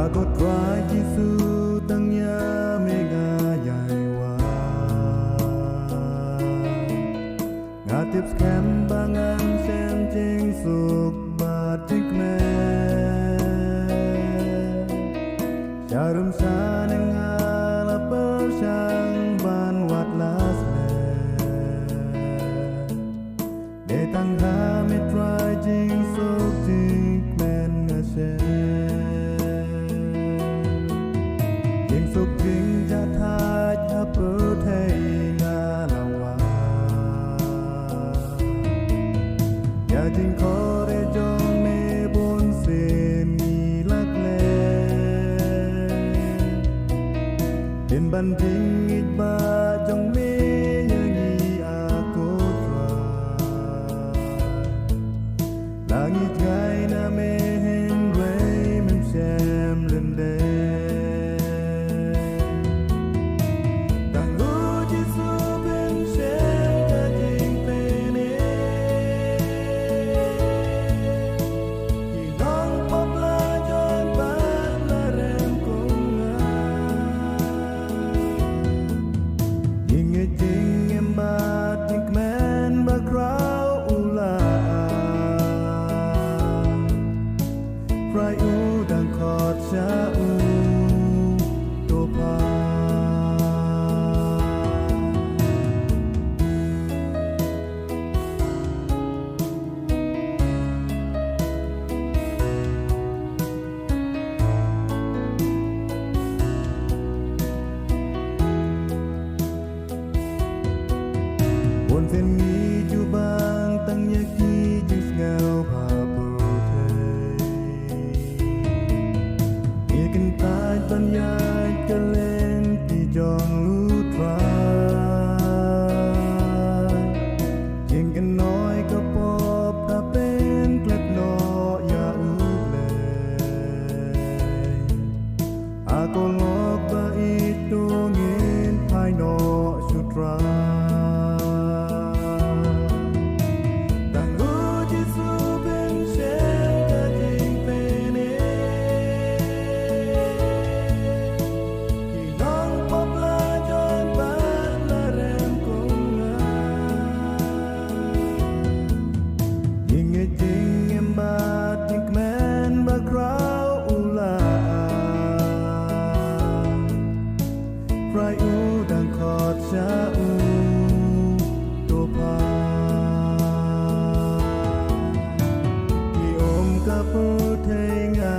Aku try Jisu tangnya mega yaiwa Ngatip scam bangan xem ching suk batik me Jarum saneng ala persang ban wat las me Detang hame try jing suk tik men ngase Suk jing ja thai tha pơ thei nga la wa Ya jing ko re jong me bon se mi lak le Din ban jing it ba jong me yang i a ko tra Langit gai na me hen rei mem xem lên đây Rai u đang khọt cha u tô pa buồn phiền nghĩ chu bang tăng nhạc chi chừng ngao pa Tan yai ka len ti jong lu try Jing kan noi ka pop ta pen klep no ya u le Ako ngok ba itu ngin pai no su try Rai u đang khọt cha u tô pa Ki om ka pu thei nga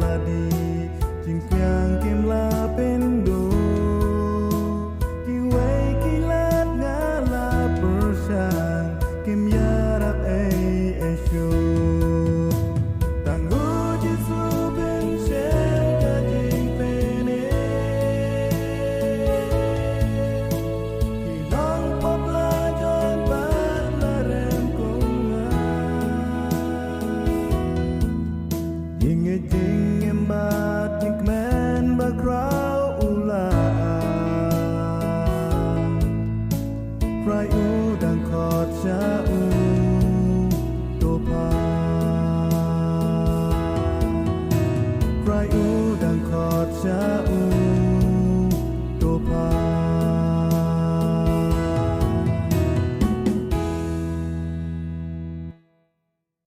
la di Jing kyang kim la pen do Ki wei ki lat nga la per sang Kim ya rak ei e shu Tang hu Jisu ben shen ka jing pen e Ding